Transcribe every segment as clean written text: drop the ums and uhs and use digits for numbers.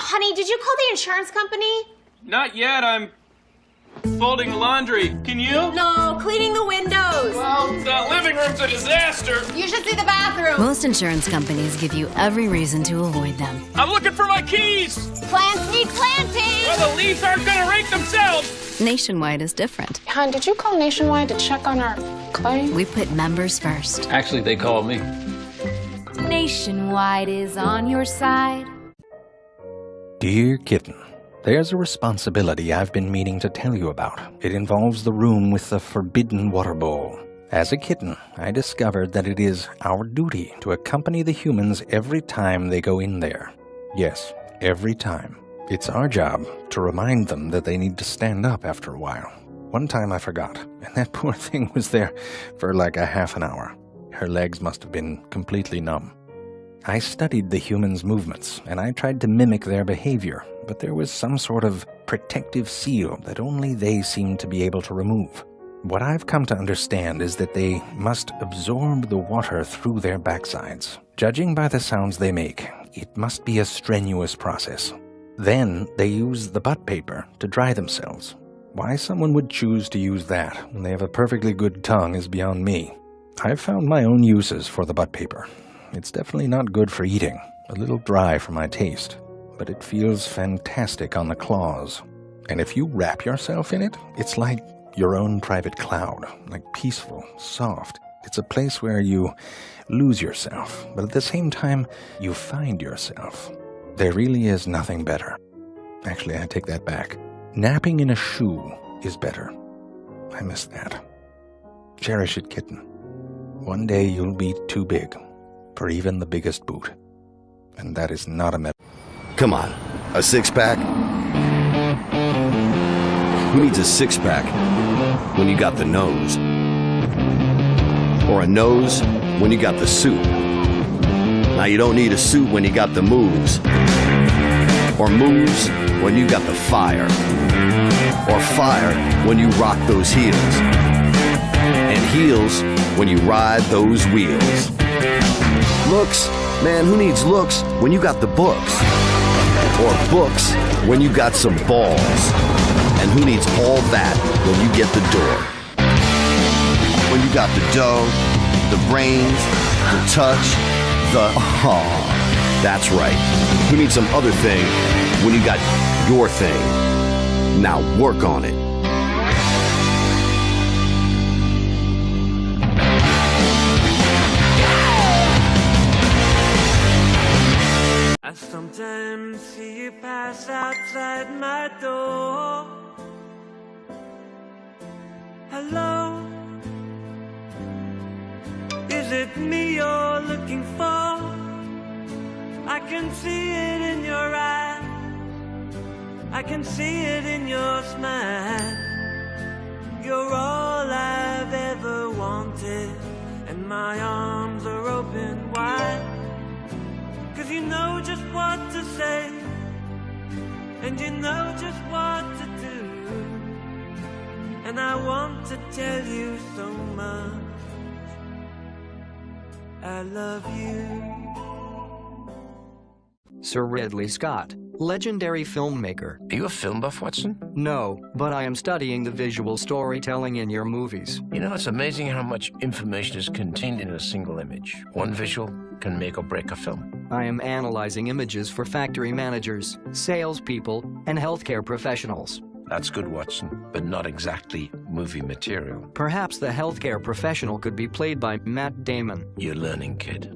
honey, did you call the insurance company? Not yet. I'm folding laundry. Can you? No, cleaning the windows. Well, the living room's a disaster. You should see the bathroom. Most insurance companies give you every reason to avoid them. I'm looking for my keys. Plants need planting. Well, the leaves aren't going to rake themselves. Nationwide is different. Hon, did you call Nationwide to check on our claim? We put members first. Actually, they called me. Nationwide is on your side. Dear Kitten, there's a responsibility I've been meaning to tell you about. It involves the room with the forbidden water bowl. As a kitten, I discovered that it is our duty to accompany the humans every time they go in there. Yes, every time. It's our job to remind them that they need to stand up after a while. One time I forgot, and that poor thing was there for like a half an hour. Her legs must have been completely numb. I studied the humans' movements, and I tried to mimic their behavior, but there was some sort of protective seal that only they seemed to be able to remove. What I've come to understand is that they must absorb the water through their backsides. Judging by the sounds they make, it must be a strenuous process. Then they use the butt paper to dry themselves. Why someone would choose to use that when they have a perfectly good tongue is beyond me. I've found my own uses for the butt paper. It's definitely not good for eating, a little dry for my taste, but it feels fantastic on the claws. And if you wrap yourself in it, it's like your own private cloud, like peaceful, soft. It's a place where you lose yourself, but at the same time, you find yourself. There really is nothing better. Actually, I take that back. Napping in a shoe is better. I miss that. Cherish it, kitten. One day you'll be too big for even the biggest boot. And that is not a metaphor. Come on, a six-pack? Who needs a six-pack when you got the nose? Or a nose when you got the suit? Now you don't need a suit when you got the moves. Or moves when you got the fire. Or fire when you rock those heels. And heels when you ride those wheels. Looks, man, who needs looks when you got the books? Or books when you got some balls. And who needs all that when you get the door? When you got the dough, the brains, the touch, that's right. Who needs some other thing when you got your thing? Now work on it. I sometimes see you pass outside my door. Hello? Is it me you're looking for? I can see it in your eyes. I can see it in your smile. You're all I've ever wanted, and my arms are open wide. 'Cause you know just what to say, and you know just what to do. And I want to tell you so much. I love you. Sir Ridley Scott, legendary filmmaker. Are you a film buff, Watson? No, but I am studying the visual storytelling in your movies. You know, it's amazing how much information is contained in a single image. One visual can make or break a film. I am analyzing images for factory managers, salespeople, and healthcare professionals. That's good, Watson, but not exactly movie material. Perhaps the healthcare professional could be played by Matt Damon. You're learning, kid.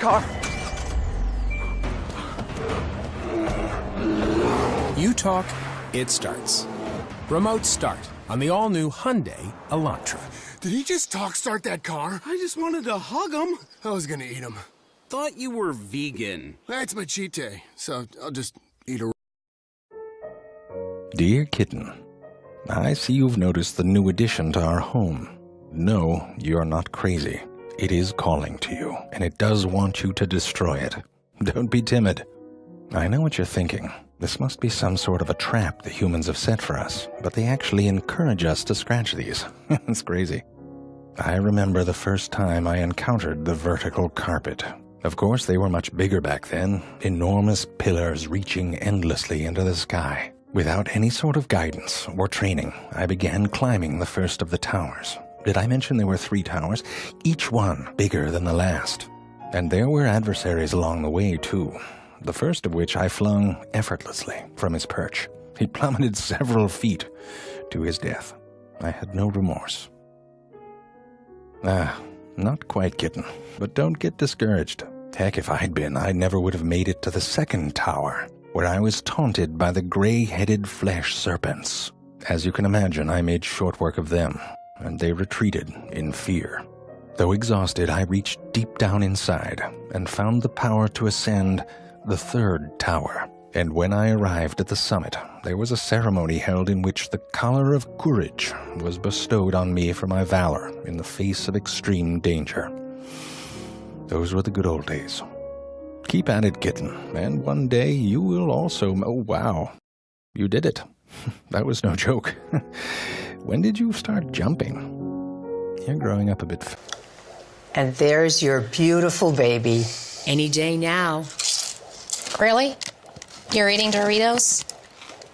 car. You talk, it starts. Remote start on the all-new Hyundai Elantra. Did he just start that car? I just wanted to hug him. I was gonna eat him. Thought you were vegan. That's my cheat day, so I'll just eat a... Dear Kitten, I see you've noticed the new addition to our home. No, you're not crazy. It is calling to you, and it does want you to destroy it. Don't be timid. I know what you're thinking. This must be some sort of a trap the humans have set for us, but they actually encourage us to scratch these. It's crazy. I remember the first time I encountered the vertical carpet. Of course, they were much bigger back then, enormous pillars reaching endlessly into the sky. Without any sort of guidance or training, I began climbing the first of the towers. Did I mention there were 3 towers? Each one bigger than the last. And there were adversaries along the way, too. The first of which I flung effortlessly from his perch. He plummeted several feet to his death. I had no remorse. Not quite, Kitten, but don't get discouraged. Heck, if I'd been, I never would have made it to the second tower, where I was taunted by the gray-headed flesh serpents. As you can imagine, I made short work of them, and they retreated in fear. Though exhausted, I reached deep down inside and found the power to ascend the 3rd tower. And when I arrived at the summit, there was a ceremony held in which the Collar of Courage was bestowed on me for my valor in the face of extreme danger. Those were the good old days. Keep at it, Kitten, and one day you will also... Oh, wow. You did it. That was no joke. When did you start jumping? You're growing up a bit... And there's your beautiful baby. Any day now. Really? You're eating Doritos?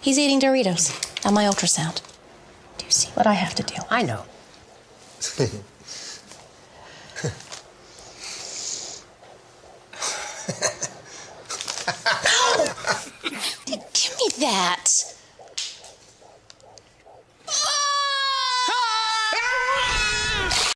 He's eating Doritos on my ultrasound. Do you see what I have to do? I know. Give me that.